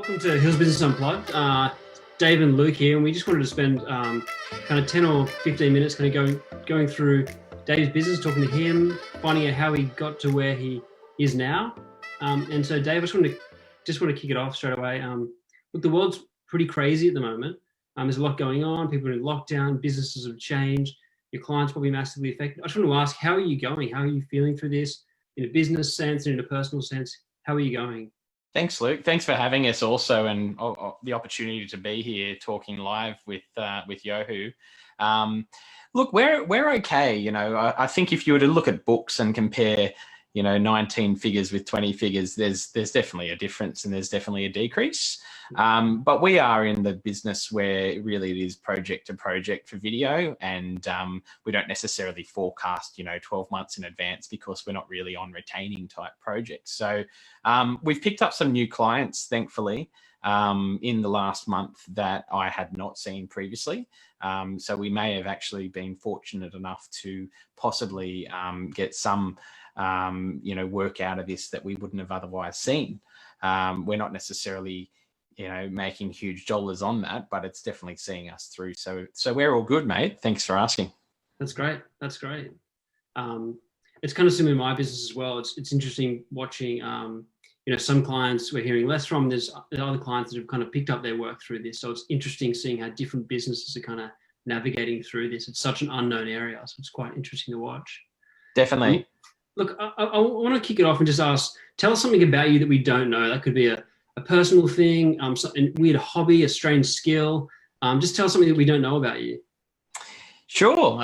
Welcome to Hills Business Unplugged. Dave and Luke here, and we just wanted to spend kind of 10 or 15 minutes kind of going through Dave's business, talking to him, finding out how he got to where he is now. And so, Dave, I just want to kick it off straight away. Look, the world's pretty crazy at the moment. There's a lot going on. People are in lockdown. Businesses have changed. Your clients will be massively affected. I just want to ask, how are you going? How are you feeling through this in a business sense and in a personal sense? How are you going? Thanks, Luke. Thanks for having us also, and the opportunity to be here talking live with Yohu. Look, we're okay. You know, I think if you were to look at books and compare, 19 figures with 20 figures, there's definitely a difference and there's definitely a decrease. But we are in the business where really it is project to project for video, and we don't necessarily forecast, 12 months in advance because we're not really on retaining type projects. So we've picked up some new clients, thankfully, in the last month that I had not seen previously. So we may have actually been fortunate enough to possibly get some work out of this that we wouldn't have otherwise seen. We're not necessarily, making huge dollars on that, but it's definitely seeing us through. So we're all good, mate. Thanks for asking. That's great. That's great. It's kind of similar in my business as well. It's interesting watching, some clients we're hearing less from. There's other clients that have kind of picked up their work through this. So it's interesting seeing how different businesses are kind of navigating through this. It's such an unknown area, so it's quite interesting to watch. Definitely. Look, I want to kick it off and just ask, tell us something about you that we don't know. That could be a personal thing, something weird hobby, a strange skill. Just tell us something that we don't know about you. Sure.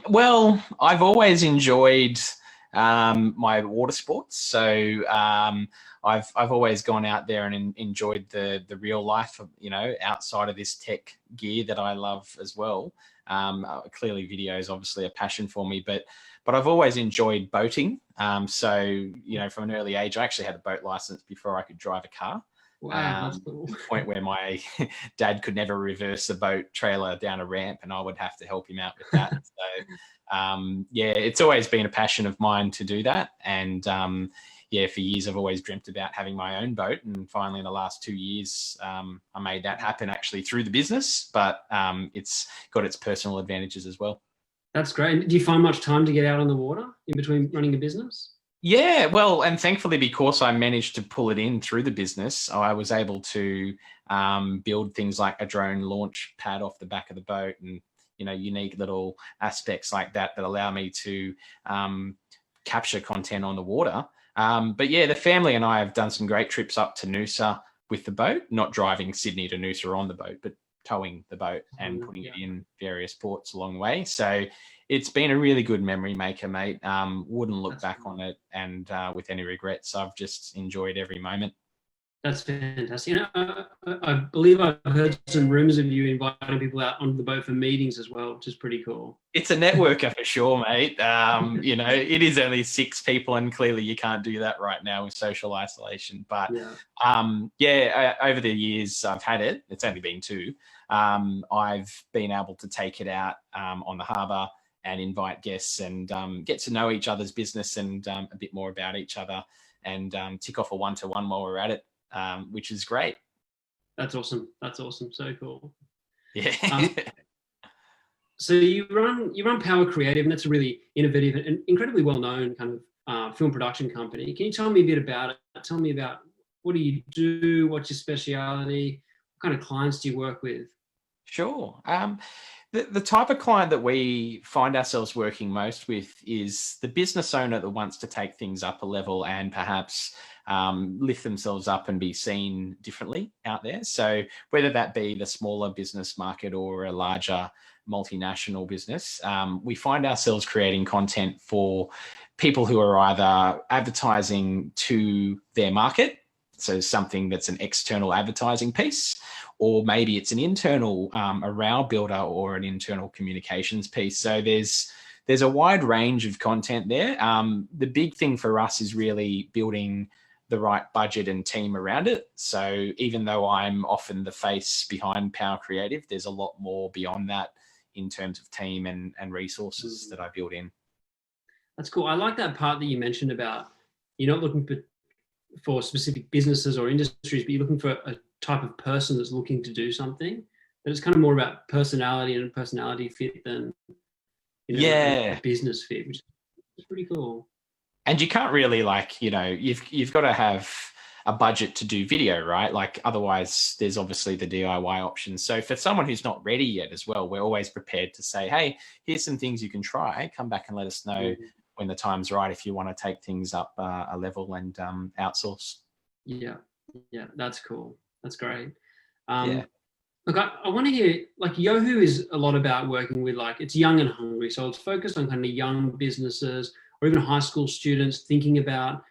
Well, I've always enjoyed my water sports. So I've always gone out there and enjoyed the real life, outside of this tech gear that I love as well. Clearly video is obviously a passion for me, but I've always enjoyed boating. So, from an early age, I actually had a boat license before I could drive a car. Wow, that's cool. To the point where my dad could never reverse a boat trailer down a ramp and I would have to help him out with that. So, it's always been a passion of mine to do that. And for years, I've always dreamt about having my own boat. And finally, in the last 2 years, I made that happen actually through the business, but it's got its personal advantages as well. That's great. Do you find much time to get out on the water in between running a business? Yeah, well, and thankfully, because I managed to pull it in through the business, I was able to build things like a drone launch pad off the back of the boat and, unique little aspects like that allow me to capture content on the water. But yeah, the family and I have done some great trips up to Noosa with the boat, not driving Sydney to Noosa on the boat, but towing the boat and putting it in various ports along the way. So it's been a really good memory maker, mate. Wouldn't look back on it and with any regrets. I've just enjoyed every moment. That's fantastic. I believe I've heard some rumors of you inviting people out onto the boat for meetings as well, which is pretty cool. It's a networker for sure, mate. It is only 6 people and clearly you can't do that right now with social isolation. But over the years I've had it. It's only been 2. I've been able to take it out on the harbour and invite guests and get to know each other's business and a bit more about each other and tick off a one-to-one while we're at it, which is great. That's awesome. So cool. Yeah. So you run Power Creative, and that's a really innovative and incredibly well-known kind of film production company. Can you tell me a bit about it? Tell me about what do you do? What's your speciality? What kind of clients do you work with? Sure. The type of client that we find ourselves working most with is the business owner that wants to take things up a level and perhaps lift themselves up and be seen differently out there. So whether that be the smaller business market or a larger multinational business, we find ourselves creating content for people who are either advertising to their market, so something that's an external advertising piece, or maybe it's an internal a row builder or an internal communications piece. So there's a wide range of content there. The big thing for us is really building the right budget and team around it. So even though I'm often the face behind Power Creative, there's a lot more beyond that in terms of team and resources that I build in. That's cool. I like that part that you mentioned about you're not looking for specific businesses or industries, but you're looking for a type of person that's looking to do something. But it's kind of more about personality and personality fit than, Yeah. a business fit, which is pretty cool. And you can't really, like, you've got to have a budget to do video, right? Like, otherwise there's obviously the DIY option. So for someone who's not ready yet as well, we're always prepared to say, hey, here's some things you can try. Come back and let us know when the time's right if you want to take things up a level and outsource. Yeah, that's cool. That's great. Yeah. Look, I want to hear, like, Yohu is a lot about working with, like, it's young and hungry. So it's focused on kind of young businesses or even high school students thinking about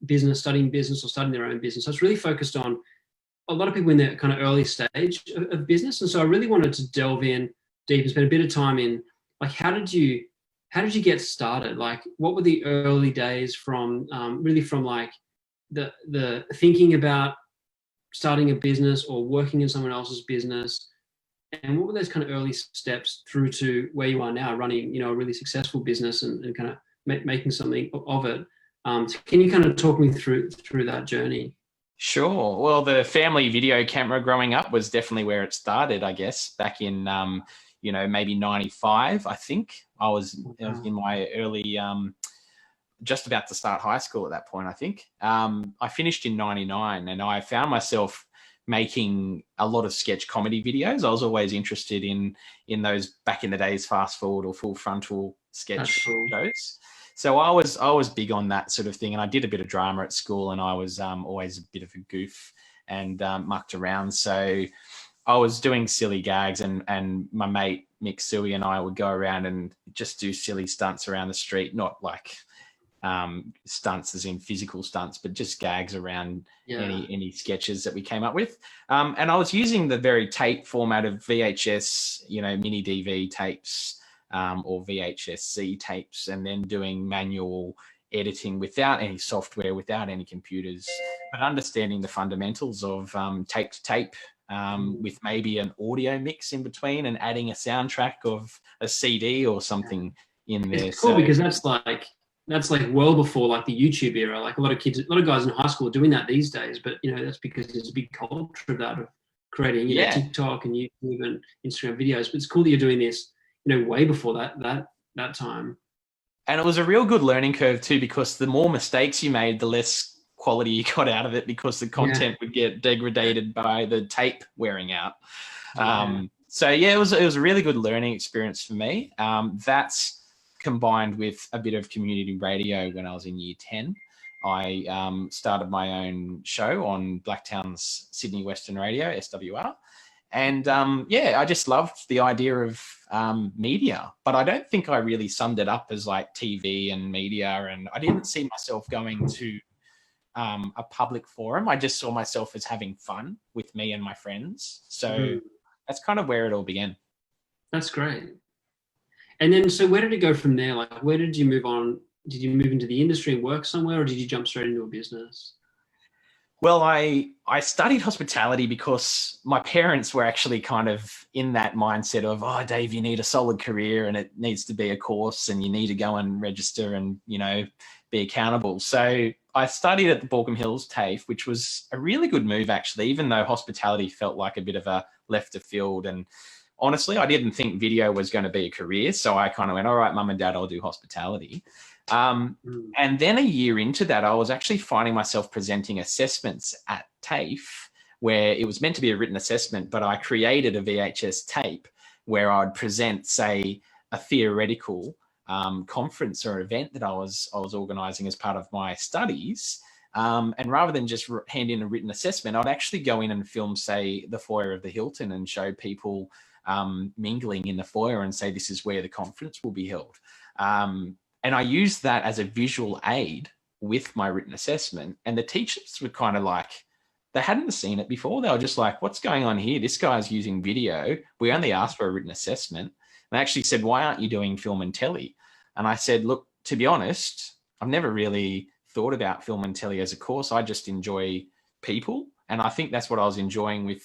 business, studying business or starting their own business. So it's really focused on a lot of people in their kind of early stage of business. And so I really wanted to delve in deep and spend a bit of time in, like, how did you get started? Like, what were the early days from really from like the thinking about starting a business or working in someone else's business, and what were those kind of early steps through to where you are now, running a really successful business and kind of making something of it? So can you kind of talk me through that journey? Sure. Well, the family video camera growing up was definitely where it started, I guess, back in maybe 95. I think I was in my early just about to start high school at that point, I think. I finished in 99 and I found myself making a lot of sketch comedy videos. I was always interested in those back in the days, fast forward or full frontal sketch shows. So I was big on that sort of thing. And I did a bit of drama at school and I was always a bit of a goof and mucked around. So I was doing silly gags and my mate Mick Suey and I would go around and just do silly stunts around the street, not like stunts as in physical stunts, but just gags around any sketches that we came up with. And I was using the very tape format of VHS, mini DV tapes or VHS-C tapes, and then doing manual editing without any software, without any computers, but understanding the fundamentals of tape to tape with maybe an audio mix in between and adding a soundtrack of a CD or something in there. It's cool because that's like well before like the YouTube era. Like a lot of guys in high school are doing that these days, but that's because there's a big culture of that, of creating TikTok and YouTube and Instagram videos. But it's cool that you're doing this way before that time. And it was a real good learning curve too, because the more mistakes you made, the less quality you got out of it, because the content would get degraded by the tape wearing out. So it was a really good learning experience for me. That's combined with a bit of community radio when I was in year 10. I started my own show on Blacktown's Sydney Western Radio, SWR. And I just loved the idea of media, but I don't think I really summed it up as like TV and media. And I didn't see myself going to a public forum. I just saw myself as having fun with me and my friends. So that's kind of where it all began. That's great. And then, so where did it go from there? Like, where did you move on? Did you move into the industry and work somewhere, or did you jump straight into a business? Well, I studied hospitality because my parents were actually kind of in that mindset of, oh, Dave, you need a solid career and it needs to be a course and you need to go and register and, be accountable. So I studied at the Baulkham Hills TAFE, which was a really good move, actually, even though hospitality felt like a bit of a left of field. And honestly, I didn't think video was going to be a career. So I kind of went, all right, mum and dad, I'll do hospitality. And then a year into that, I was actually finding myself presenting assessments at TAFE, where it was meant to be a written assessment, but I created a VHS tape where I'd present, say, a theoretical conference or event that I was organising as part of my studies. And rather than just hand in a written assessment, I'd actually go in and film, say, the foyer of the Hilton and show people mingling in the foyer and say, this is where the conference will be held. And I used that as a visual aid with my written assessment. And the teachers were kind of like, they hadn't seen it before. They were just like, what's going on here? This guy's using video. We only asked for a written assessment. And I actually said, why aren't you doing film and telly? And I said, look, to be honest, I've never really thought about film and telly as a course. I just enjoy people. And I think that's what I was enjoying with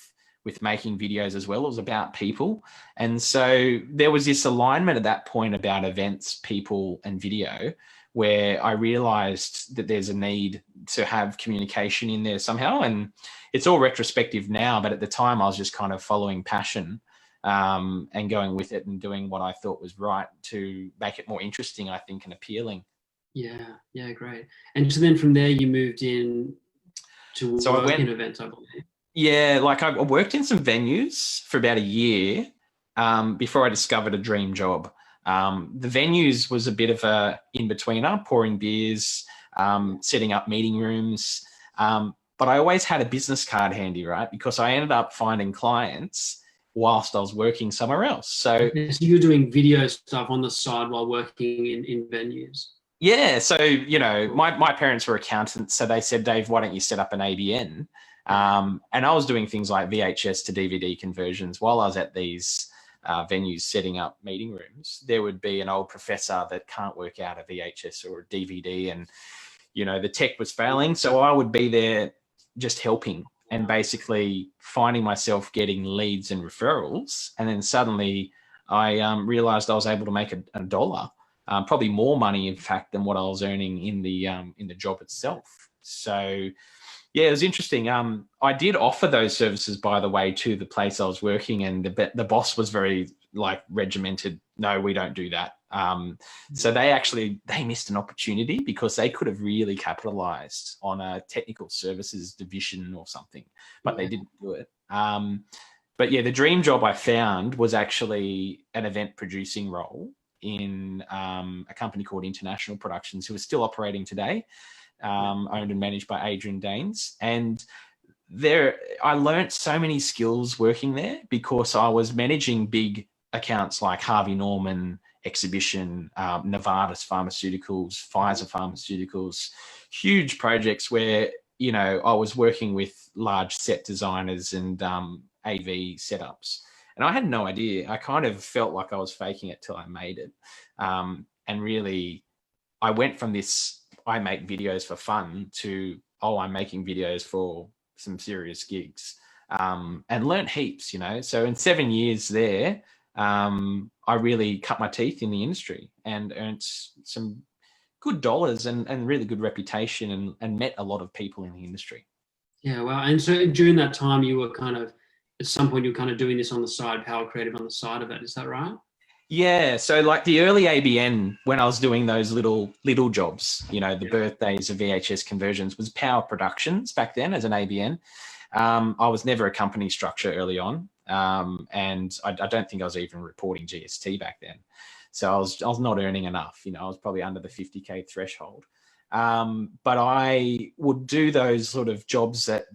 making videos as well. It was about people. And so there was this alignment at that point about events, people, and video, where I realized that there's a need to have communication in there somehow. And it's all retrospective now, but at the time I was just kind of following passion and going with it and doing what I thought was right to make it more interesting, I think, and appealing. Yeah, great. And so then from there you moved in to work in events, I believe. Yeah, like I worked in some venues for about a year before I discovered a dream job. The venues was a bit of a in-betweener, pouring beers, setting up meeting rooms. But I always had a business card handy, right? Because I ended up finding clients whilst I was working somewhere else. So you were doing video stuff on the side while working in venues. Yeah. So, you know, my parents were accountants. So they said, Dave, why don't you set up an ABN? And I was doing things like VHS to DVD conversions while I was at these venues setting up meeting rooms. There would be an old professor that can't work out a VHS or a DVD, and, you know, the tech was failing. So I would be there just helping and basically finding myself getting leads and referrals. And then suddenly I realized I was able to make a dollar. Probably more money, in fact, than what I was earning in the job itself. So, yeah, it was interesting. I did offer those services, by the way, to the place I was working, and the boss was very regimented. No, we don't do that. So they missed an opportunity because they could have really capitalized on a technical services division or something, but they didn't do it. But yeah, the dream job I found was actually an event producing role in a company called International Productions, who is still operating today, owned and managed by Adrian Daines. And I learnt so many skills working there because I was managing big accounts like Harvey Norman Exhibition, Novartis Pharmaceuticals, Pfizer Pharmaceuticals, huge projects where, you know, I was working with large set designers and AV setups. And I had no idea. I kind of felt like I was faking it till I made it. And really, I went from this, I make videos for fun, to, I'm making videos for some serious gigs, and learned heaps, you know. So in 7 years there, I really cut my teeth in the industry and earned some good dollars and really good reputation and met a lot of people in the industry. Yeah, wow. And so during that time, you were kind of, at some point, you were kind of doing this on the side, Power Creative on the side of it. Is that right? Yeah. So like the early ABN, when I was doing those little jobs, you know, the birthdays of VHS conversions, was Power Productions back then as an ABN. I was never a company structure early on. And I don't think I was even reporting GST back then. So I was not earning enough, you know, I was probably under the 50K threshold. But I would do those sort of jobs that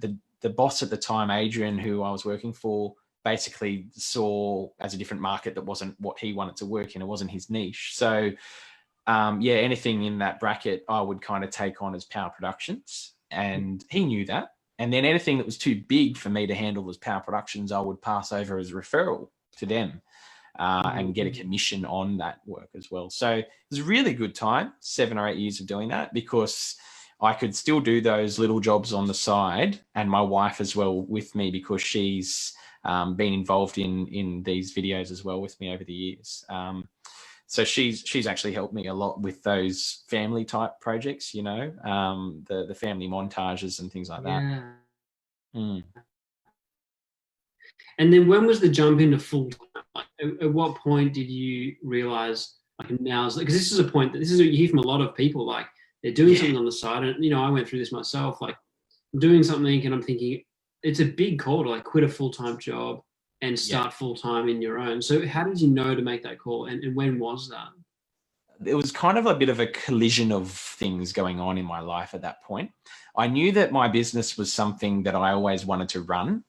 the boss at the time, Adrian, who I was working for, basically saw as a different market that wasn't what he wanted to work in. It wasn't his niche. So anything in that bracket, I would kind of take on as Power Productions, and he knew that. And then anything that was too big for me to handle as Power Productions, I would pass over as a referral to them and get a commission on that work as well. So it was a really good time, 7 or 8 years of doing that, because I could still do those little jobs on the side, and my wife as well with me, because she's been involved in these videos as well with me over the years. So she's actually helped me a lot with those family type projects, you know, the family montages and things like that. Yeah. And then when was the jump into full time? Like, at what point did you realize, like, now's, because this is a point that you hear from a lot of people, like they're doing something on the side, and you know, I went through this myself. Like, I'm doing something and I'm thinking it's a big call to like quit a full-time job and start full-time in your own. So how did you know to make that call, and when was that? It was kind of a bit of a collision of things going on in my life at that point. I knew that my business was something that I always wanted to run.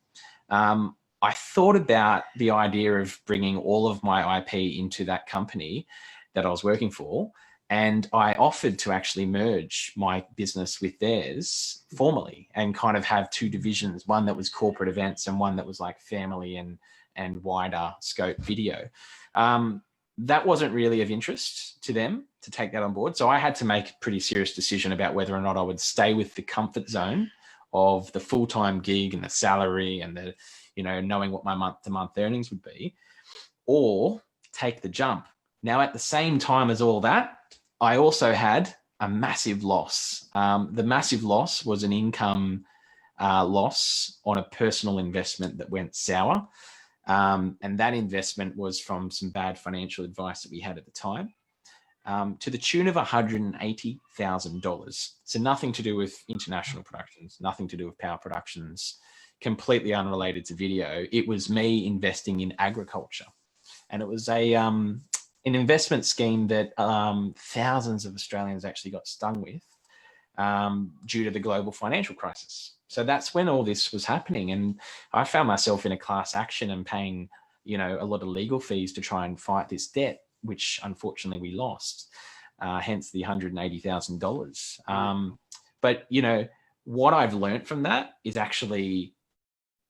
I thought about the idea of bringing all of my IP into that company that I was working for, and I offered to actually merge my business with theirs formally and kind of have two divisions, one that was corporate events and one that was like family and wider scope video. That wasn't really of interest to them to take that on board. So I had to make a pretty serious decision about whether or not I would stay with the comfort zone of the full-time gig and the salary and the, you know, knowing what my month-to-month earnings would be, or take the jump. Now, at the same time as all that, I also had a massive loss. The massive loss was an income loss on a personal investment that went sour. And that investment was from some bad financial advice that we had at the time, to the tune of $180,000. So nothing to do with international productions, nothing to do with power productions, completely unrelated to video. It was me investing in agriculture. And it was an investment scheme that thousands of Australians actually got stung with due to the global financial crisis. So that's when all this was happening. And I found myself in a class action and paying, a lot of legal fees to try and fight this debt, which unfortunately we lost, hence the $180,000. But, what I've learned from that is actually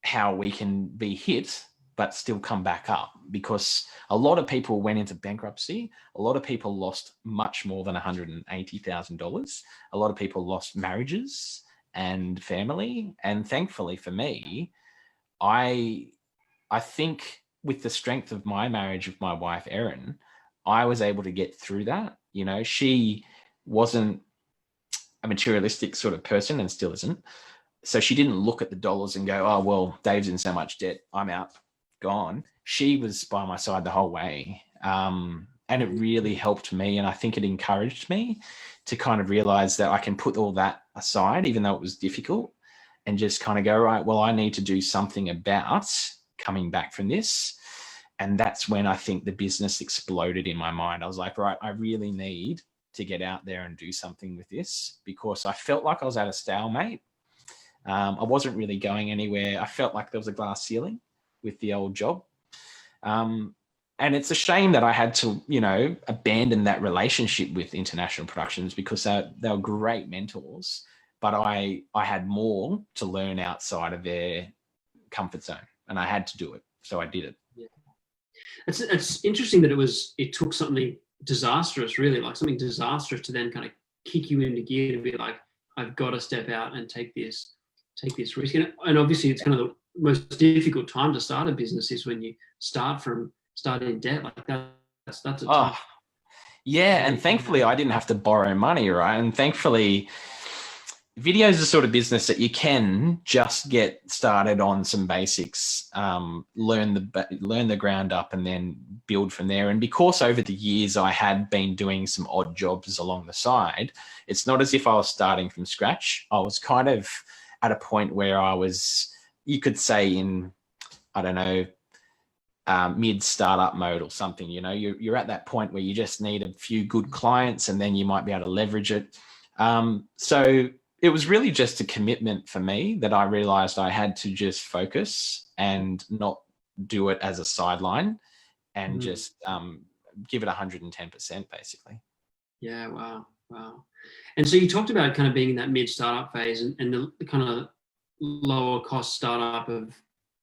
how we can be hit but still come back up, because a lot of people went into bankruptcy. A lot of people lost much more than $180,000. A lot of people lost marriages and family. And thankfully for me, I think with the strength of my marriage with my wife, Erin, I was able to get through that. She wasn't a materialistic sort of person and still isn't. So she didn't look at the dollars and go, oh, well, Dave's in so much debt, I'm out, gone. She was by my side the whole way. And it really helped me. And I think it encouraged me to kind of realize that I can put all that aside, even though it was difficult, and just kind of go, right, well, I need to do something about coming back from this. And that's when I think the business exploded in my mind. I was like, right, I really need to get out there and do something with this, because I felt like I was at a stalemate. I wasn't really going anywhere. I felt like there was a glass ceiling with the old job. And it's a shame that I had to, abandon that relationship with International Productions, because they were great mentors, but I had more to learn outside of their comfort zone, and I had to do it. So I did it. Yeah. It's interesting that it took something disastrous, really, like something disastrous, to then kind of kick you into gear to be like, I've got to step out and take this risk. And obviously it's kind of the most difficult time to start a business is when you start in debt. Like that's a tough. Yeah. And thankfully I didn't have to borrow money, right? And thankfully video is the sort of business that you can just get started on some basics, learn the ground up, and then build from there. And because over the years I had been doing some odd jobs along the side, it's not as if I was starting from scratch. I was kind of at a point where I was, you could say, in, I don't know, mid startup mode or something. You're at that point where you just need a few good clients, and then you might be able to leverage it. So it was really just a commitment for me that I realized I had to just focus and not do it as a sideline, and just give it 110%, basically. Yeah. Wow. And so you talked about kind of being in that mid startup phase and the kind of lower cost startup of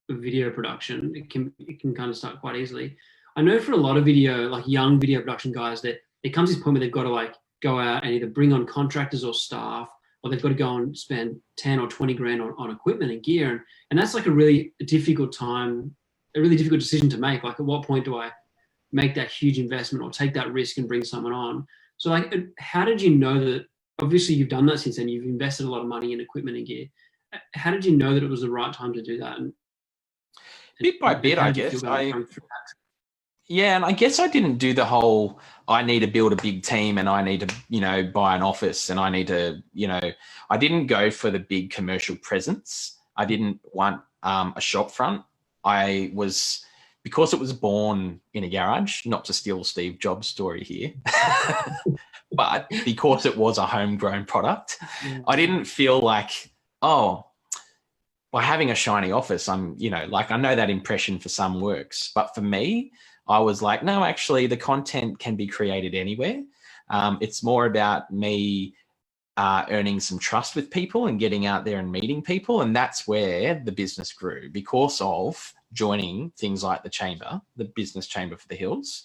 video production. It can kind of start quite easily. I know for a lot of young video production guys, that it comes to this point where they've got to like go out and either bring on contractors or staff, or they've got to go and spend 10 or 20 grand on equipment and gear. And that's like a really difficult decision to make. Like, at what point do I make that huge investment or take that risk and bring someone on? So like, how did you know that? Obviously you've done that since then, you've invested a lot of money in equipment and gear. How did you know that it was the right time to do that? And bit by bit, I guess. Yeah, and I guess I didn't do the whole, I need to build a big team and I need to, buy an office and I need to, I didn't go for the big commercial presence. I didn't want a shop front. Because it was born in a garage, not to steal Steve Jobs' story here, but because it was a homegrown product, I didn't feel like, by having a shiny office, I'm, I know that impression for some works, but for me, I was like, no, actually the content can be created anywhere. It's more about me earning some trust with people and getting out there and meeting people. And that's where the business grew, because of joining things like the chamber, the business chamber for the Hills,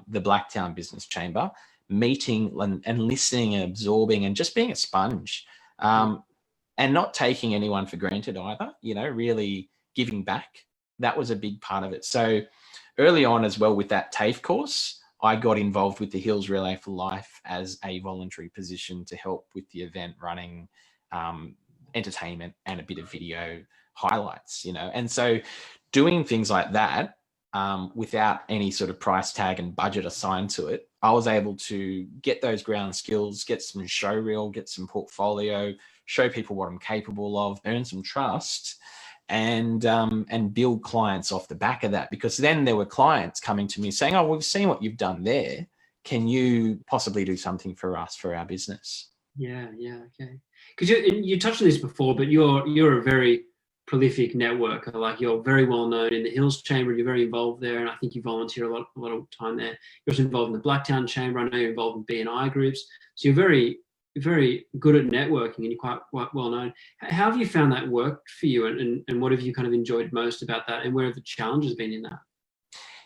the Blacktown Business Chamber, meeting and listening and absorbing and just being a sponge, and not taking anyone for granted either, really giving back. That was a big part of it. So early on as well with that TAFE course, I got involved with the Hills Relay for Life as a voluntary position to help with the event running, entertainment, and a bit of video highlights, you know. And so doing things like that, without any sort of price tag and budget assigned to it, I was able to get those ground skills, get some show reel, get some portfolio, show people what I'm capable of, earn some trust, and build clients off the back of that. Because then there were clients coming to me saying, oh, we've seen what you've done there. Can you possibly do something for us, for our business? Yeah, okay. Because you touched on this before, but you're a very prolific networker. Like, you're very well known in the Hills Chamber. You're very involved there, and I think you volunteer a lot of time there. You're also involved in the Blacktown Chamber. I know you're involved in BNI groups. So you're very good at networking, and you're quite well known. How have you found that worked for you, and what have you kind of enjoyed most about that, and where have the challenges been in that?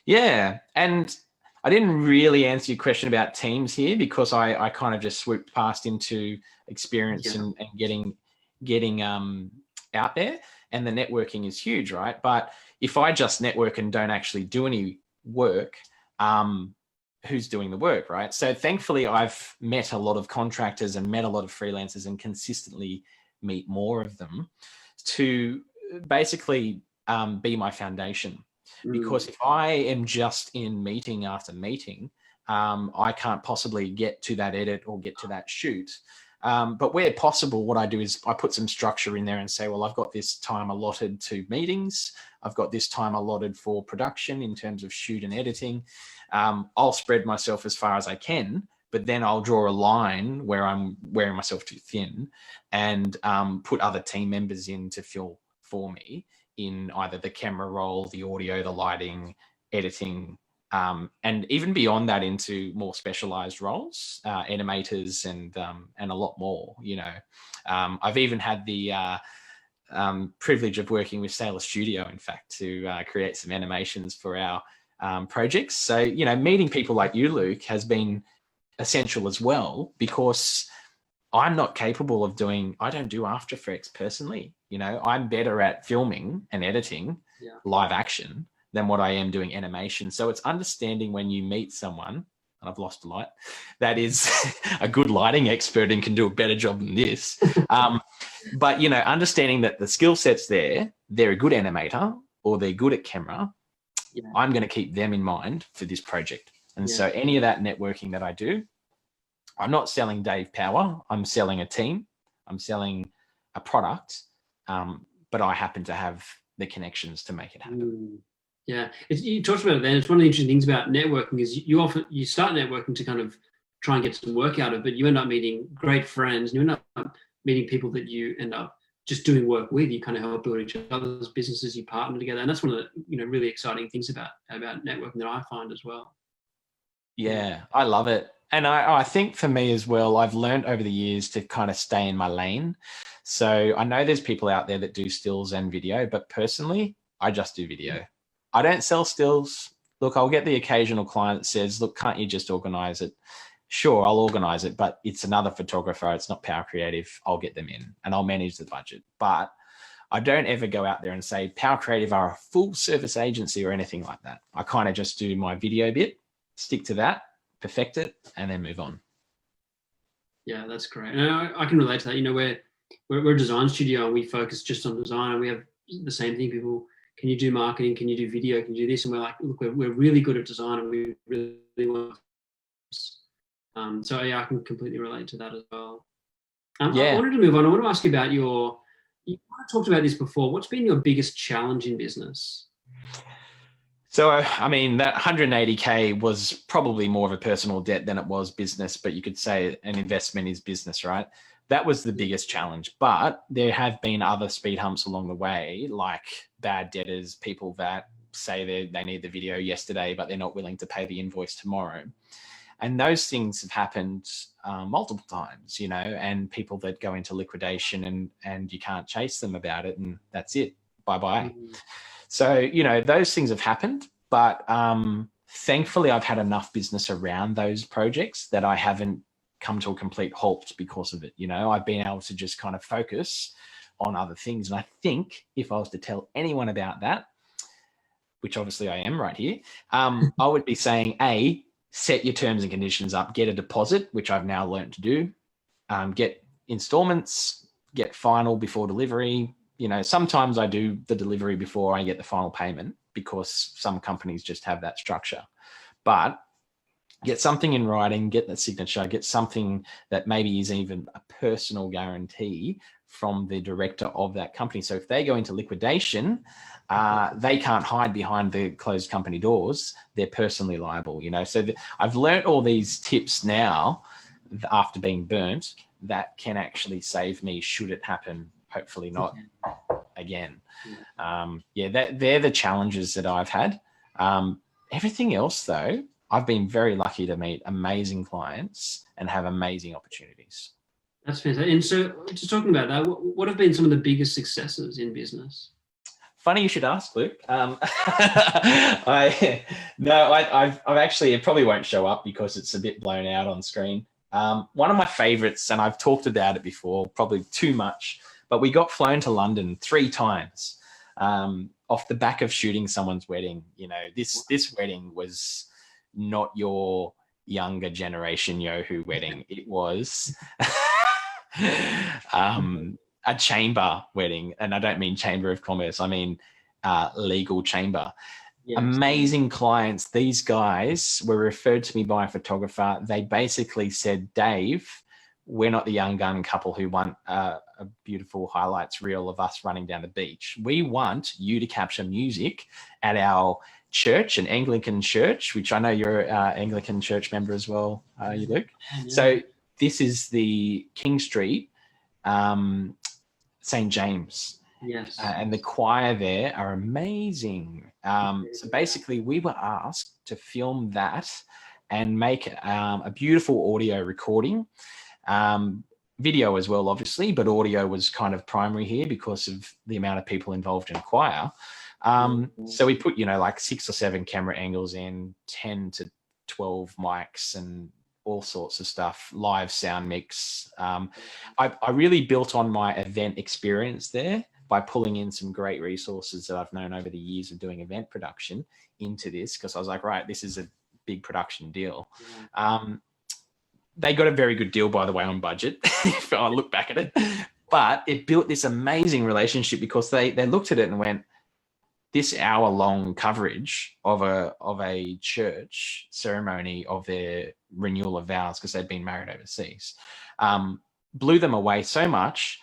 Yeah, and I didn't really answer your question about teams here, because I kind of just swooped past into experience and getting out there. And the networking is huge, right? But if I just network and don't actually do any work, who's doing the work, right? So thankfully, I've met a lot of contractors and met a lot of freelancers, and consistently meet more of them to basically be my foundation. Because if I am just in meeting after meeting, I can't possibly get to that edit or get to that shoot. But where possible, what I do is I put some structure in there and say, well, I've got this time allotted to meetings. I've got this time allotted for production in terms of shoot and editing. I'll spread myself as far as I can, but then I'll draw a line where I'm wearing myself too thin, and put other team members in to fill for me in either the camera role, the audio, the lighting, editing, and even beyond that into more specialized roles, animators, and a lot more, you know. I've even had the privilege of working with Sailor Studio, in fact, to create some animations for our projects. So, you know, meeting people like you, Luke, has been essential as well, because I'm not capable of I don't do After Effects personally. You know, I'm better at filming and editing live action than what I am doing animation. So it's understanding when you meet someone, and I've lost a light, that is a good lighting expert and can do a better job than this. But, you know, understanding that the skill set's there, they're a good animator or they're good at camera. I'm going to keep them in mind for this project. And so any of that networking that I do, I'm not selling Dave Power. I'm selling a team. I'm selling a product. But I happen to have the connections to make it happen. Yeah, you talked about it then. It's one of the interesting things about networking is you start networking to kind of try and get some work out of, but you end up meeting great friends. And you end up meeting people that you end up just doing work with. You kind of help build each other's businesses. You partner together, and that's one of the really exciting things about networking that I find as well. Yeah, I love it. And I think for me as well, I've learned over the years to kind of stay in my lane. So I know there's people out there that do stills and video, but personally, I just do video. I don't sell stills. Look, I'll get the occasional client that says, look, can't you just organize it? Sure, I'll organize it, but it's another photographer. It's not Power Creative. I'll get them in and I'll manage the budget. But I don't ever go out there and say Power Creative are a full service agency or anything like that. I kind of just do my video bit, stick to that, perfect it, and then move on. Yeah, that's great. And I can relate to that. You know, we're a design studio and we focus just on design, and we have the same thing. People, can you do marketing? Can you do video? Can you do this? And we're like, look, we're really good at design, and we really want. So yeah, I can completely relate to that as well. I wanted to move on. I want to ask you about you talked about this before. What's been your biggest challenge in business? So, I mean, that 180K was probably more of a personal debt than it was business, but you could say an investment is business, right? That was the biggest challenge. But there have been other speed humps along the way, like bad debtors, people that say they need the video yesterday, but they're not willing to pay the invoice tomorrow. And those things have happened multiple times, you know, and people that go into liquidation and you can't chase them about it, and that's it. Bye-bye. So, you know, those things have happened, but thankfully I've had enough business around those projects that I haven't come to a complete halt because of it. You know, I've been able to just kind of focus on other things. And I think if I was to tell anyone about that, which obviously I am right here, I would be saying, A, set your terms and conditions up, get a deposit, which I've now learned to do, get installments, get final before delivery. You know, sometimes I do the delivery before I get the final payment because some companies just have that structure. But get something in writing, get that signature, get something that maybe is even a personal guarantee from the director of that company. So if they go into liquidation, they can't hide behind the closed company doors. They're personally liable, you know. So I've learned all these tips now after being burnt that can actually save me should it happen, hopefully not again. They're the challenges that I've had. Everything else though, I've been very lucky to meet amazing clients and have amazing opportunities. That's fantastic. And so just talking about that, what have been some of the biggest successes in business? Funny you should ask, Luke. I've actually, it probably won't show up because it's a bit blown out on screen. One of my favorites, and I've talked about it before, probably too much, but we got flown to London 3 times off the back of shooting someone's wedding. You know, this wedding was not your younger generation Yahoo wedding. It was a chamber wedding, and I don't mean Chamber of Commerce. I mean legal chamber. Yes. Amazing clients. These guys were referred to me by a photographer. They basically said, Dave, we're not the young gun couple who want a beautiful highlights reel of us running down the beach. We want you to capture music at our church, an Anglican church, which I know you're an Anglican church member as well, you Luke. Yeah. So this is the King Street, St. James. Yes. And the choir there are amazing. So basically we were asked to film that and make a beautiful audio recording. Video as well, obviously, but audio was kind of primary here because of the amount of people involved in choir. So we put, you know, like 6 or 7 camera angles in, 10 to 12 mics and all sorts of stuff, live sound mix. I really built on my event experience there by pulling in some great resources that I've known over the years of doing event production into this, because I was like, right, this is a big production deal. They got a very good deal, by the way, on budget, if I look back at it. But it built this amazing relationship because they looked at it and went, this hour-long coverage of a church ceremony of their renewal of vows, because they'd been married overseas, blew them away so much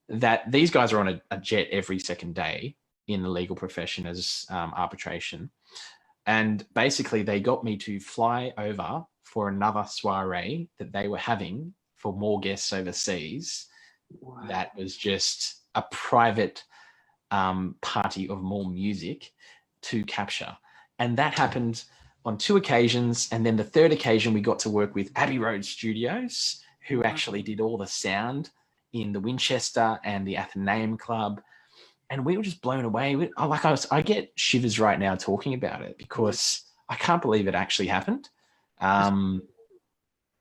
that these guys are on a jet every second day in the legal profession as arbitration. And basically they got me to fly over for another soiree that they were having for more guests overseas. Wow. That was just a private party of more music to capture. And that happened on 2 occasions. And then the 3rd occasion, we got to work with Abbey Road Studios, who actually did all the sound in the Winchester and the Athenaeum Club. And we were just blown away. I get shivers right now talking about it because I can't believe it actually happened.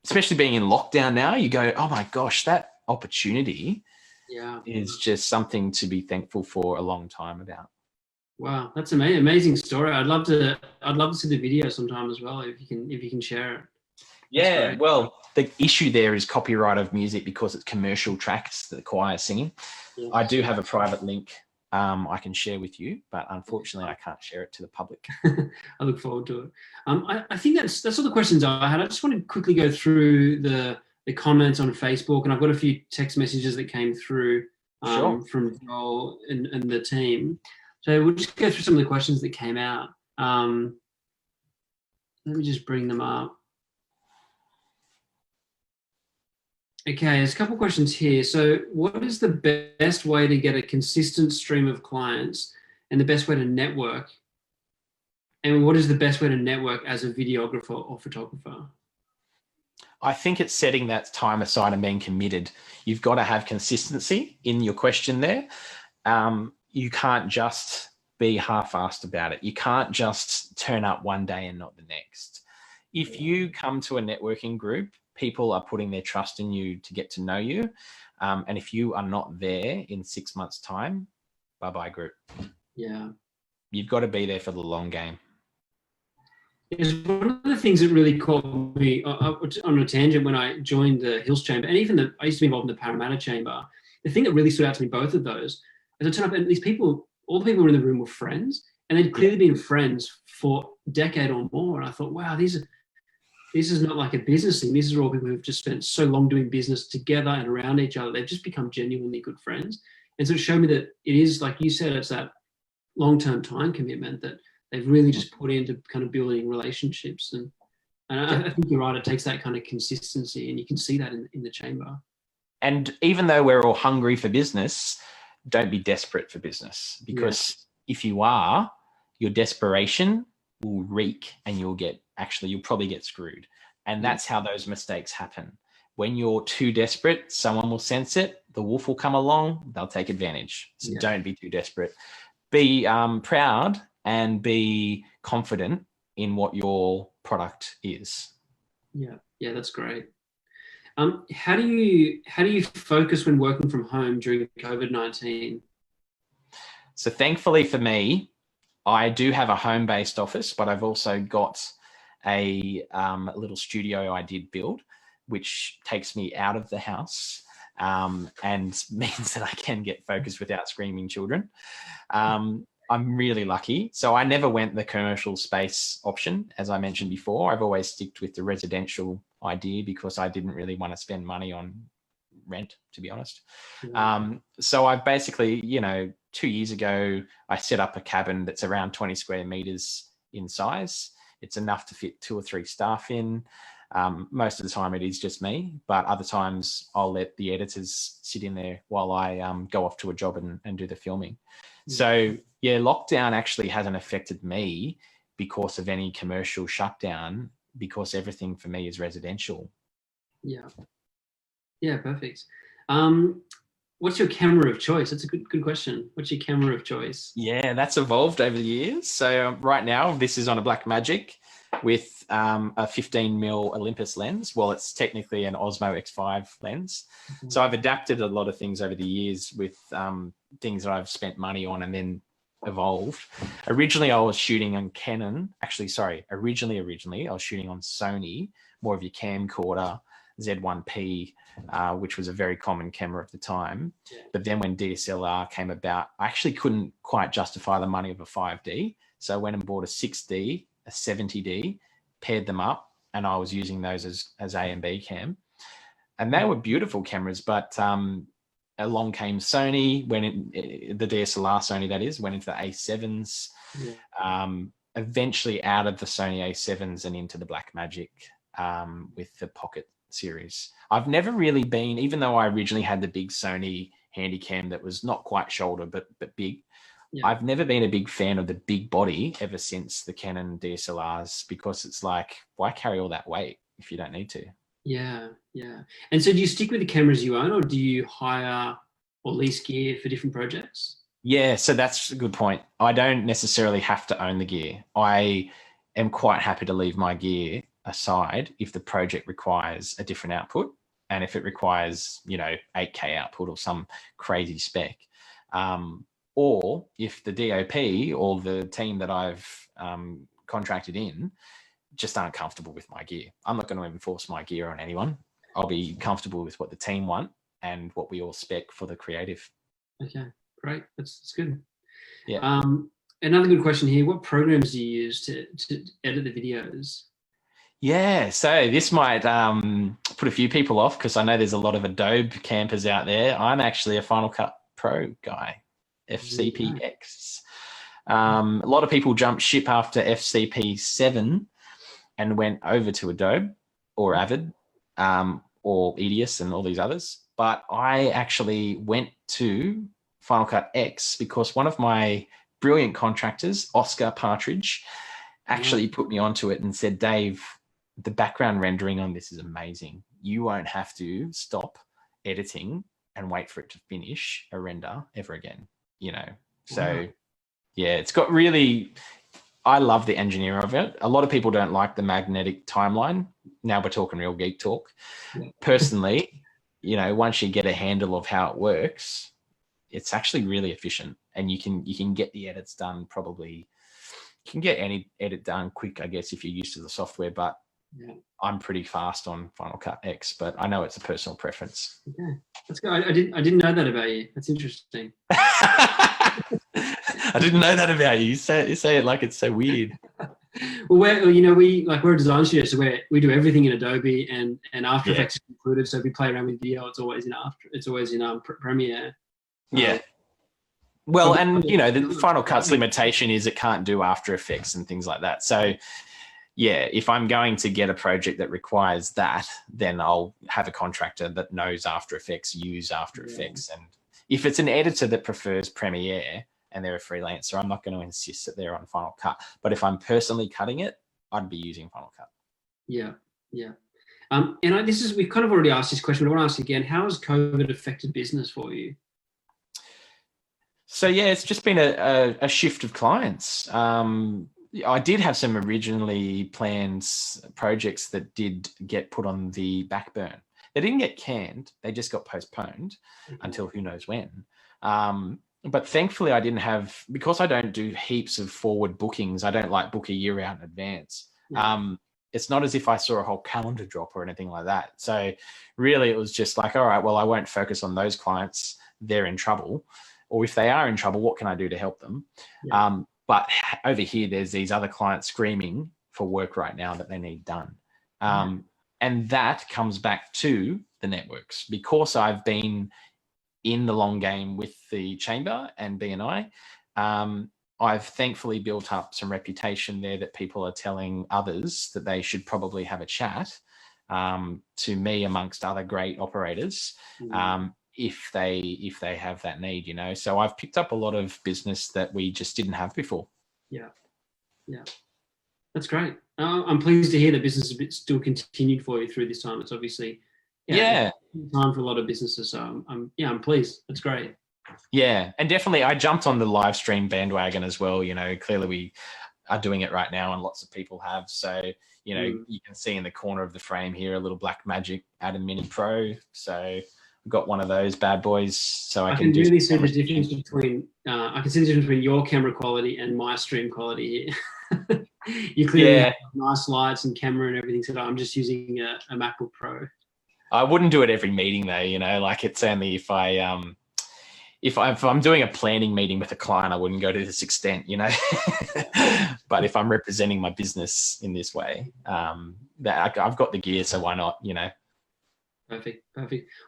Especially being in lockdown now, you go, oh my gosh, that opportunity is just something to be thankful for a long time about. Wow, that's amazing! Amazing story. I'd love to see the video sometime as well if you can share it. Yeah, well, the issue there is copyright of music because it's commercial tracks that the choir is singing. Yes. I do have a private link I can share with you, but unfortunately I can't share it to the public. I look forward to it. I think that's all the questions I had. I just want to quickly go through the comments on Facebook, and I've got a few text messages that came through from Joel and the team. So we'll just go through some of the questions that came out. Let me just bring them up. Okay, there's a couple of questions here. So what is the best way to get a consistent stream of clients and the best way to network? And what is the best way to network as a videographer or photographer? I think it's setting that time aside and being committed. You've got to have consistency in your question there. You can't just be half-assed about it. You can't just turn up one day and not the next. If you come to a networking group, people are putting their trust in you to get to know you. And if you are not there in 6 months' time, bye-bye group. Yeah. You've got to be there for the long game. is one of the things that really caught me on a tangent when I joined the Hills Chamber, and even I used to be involved in the Parramatta Chamber. The thing that really stood out to me, both of those, is I turned up and these people, all the people who were in the room were friends, and they'd clearly been friends for a decade or more. And I thought, wow, this is not like a business thing. These are all people who've just spent so long doing business together and around each other. They've just become genuinely good friends. And so it showed me that it is, like you said, it's that long-term time commitment that they've really just put into kind of building relationships. And I think you're right. It takes that kind of consistency, and you can see that in the chamber. And even though we're all hungry for business, don't be desperate for business, because if you are, your desperation will reek and you'll probably get screwed. And that's how those mistakes happen. When you're too desperate, someone will sense it. The wolf will come along. They'll take advantage. So don't be too desperate. Be proud and be confident in what your product is. Yeah, that's great. How do you focus when working from home during COVID-19? So thankfully for me, I do have a home-based office, but I've also got a little studio I did build, which takes me out of the house and means that I can get focused without screaming children. I'm really lucky. So I never went the commercial space option, as I mentioned before. I've always sticked with the residential idea because I didn't really want to spend money on rent, to be honest. So I've basically, 2 years ago, I set up a cabin that's around 20 square meters in size. It's enough to fit 2 or 3 staff in. Most of the time it is just me, but other times I'll let the editors sit in there while I go off to a job and do the filming. So lockdown actually hasn't affected me because of any commercial shutdown, because everything for me is residential. Yeah, perfect. What's your camera of choice? That's a good question. What's your camera of choice? Yeah, that's evolved over the years. So right now, this is on a Blackmagic with a 15mm Olympus lens. Well, it's technically an Osmo X5 lens. So I've adapted a lot of things over the years with things that I've spent money on and then evolved. Originally, I was shooting on Canon. Originally, I was shooting on Sony, more of your camcorder, Z1P, which was a very common camera at the time. But then when DSLR came about, I actually couldn't quite justify the money of a 5D. So I went and bought a 6D, a 70D, paired them up, and I was using those as A and B cam. And they were beautiful cameras, but along came Sony, the DSLR Sony, that is, went into the A7s, eventually out of the Sony A7s and into the Blackmagic with the Pocket series. I've never really been, even though I originally had the big Sony Handycam that was not quite shoulder, but big, I've never been a big fan of the big body ever since the Canon DSLRs, because it's like, why carry all that weight if you don't need to? Yeah. And so do you stick with the cameras you own, or do you hire or lease gear for different projects? Yeah, so that's a good point. I don't necessarily have to own the gear. I am quite happy to leave my gear aside if the project requires a different output, and if it requires, 8K output or some crazy spec. Or if the DOP or the team that I've contracted in just aren't comfortable with my gear. I'm not going to enforce my gear on anyone. I'll be comfortable with what the team want and what we all spec for the creative. Okay, great. That's good. Yeah. Another good question here. What programs do you use to edit the videos? Yeah, so this might put a few people off, because I know there's a lot of Adobe campers out there. I'm actually a Final Cut Pro guy, FCPX. A lot of people jumped ship after FCP7 and went over to Adobe or Avid or Edius and all these others. But I actually went to Final Cut X because one of my brilliant contractors, Oscar Partridge, actually put me onto it and said, Dave, the background rendering on this is amazing. You won't have to stop editing and wait for it to finish a render ever again, So yeah, it's got really, I love the engineering of it. A lot of people don't like the magnetic timeline. Now we're talking real geek talk. Personally, once you get a handle of how it works, it's actually really efficient, and you can get the edits done probably You can get any edit done quick, I guess, if you're used to the software, but Yeah. I'm pretty fast on Final Cut X, but I know it's a personal preference. Okay, that's good. I didn't know that about you. That's interesting. I didn't know that about you. You say it like it's so weird. Well, we're a design studio, so we do everything in Adobe, and After Effects is included. So if we play around with video, it's always in Premiere. Yeah. Well, and the Final Cut's limitation is it can't do After Effects and things like that. So yeah, if I'm going to get a project that requires that, then I'll have a contractor that knows After Effects, use After Effects. And if it's an editor that prefers Premiere and they're a freelancer, I'm not going to insist that they're on Final Cut. But if I'm personally cutting it, I'd be using Final Cut. Yeah, yeah. We've kind of already asked this question, but I want to ask again, how has COVID affected business for you? So yeah, it's just been a shift of clients. I did have some originally planned projects that did get put on the back burn. They didn't get canned. They just got postponed until who knows when. But thankfully I didn't have, because I don't do heaps of forward bookings. I don't like book a year out in advance. Yeah. It's not as if I saw a whole calendar drop or anything like that. So really it was just like, all right, well, I won't focus on those clients. They're in trouble. Or if they are in trouble, what can I do to help them? Yeah. But over here, there's these other clients screaming for work right now that they need done. And that comes back to the networks. Because I've been in the long game with the Chamber and BNI, I've thankfully built up some reputation there that people are telling others that they should probably have a chat to me amongst other great operators. If they have that need, So I've picked up a lot of business that we just didn't have before. Yeah. That's great. I'm pleased to hear that business has still continued for you through this time. It's obviously time for a lot of businesses. So I'm pleased. That's great. Yeah, and definitely I jumped on the live stream bandwagon as well. Clearly we are doing it right now and lots of people have. So, you can see in the corner of the frame here a little Blackmagic Atom Mini Pro. So got one of those bad boys, so I can really see the difference between. I can see the difference between your camera quality and my stream quality here. You clearly have nice lights and camera and everything. So I'm just using a MacBook Pro. I wouldn't do it every meeting though. Like it's only if I'm doing a planning meeting with a client, I wouldn't go to this extent. But if I'm representing my business in this way, that I've got the gear, so why not? Perfect.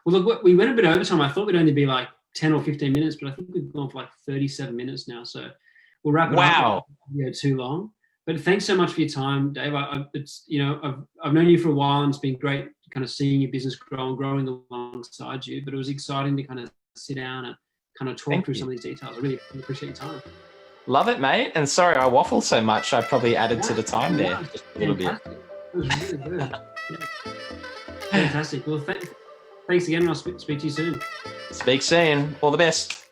Well, look, we went a bit over time. I thought we'd only be like 10 or 15 minutes, but I think we've gone for like 37 minutes now. So we'll wrap it up. Wow. Too long. But thanks so much for your time, Dave. I've known you for a while, and it's been great kind of seeing your business grow and growing alongside you. But it was exciting to kind of sit down and kind of talk through some of these details. I really appreciate your time. Love it, mate. And sorry I waffled so much. I probably added to the time there just a little bit. It was really good. Fantastic. Well, thanks again, and I'll speak to you soon. Speak soon. All the best.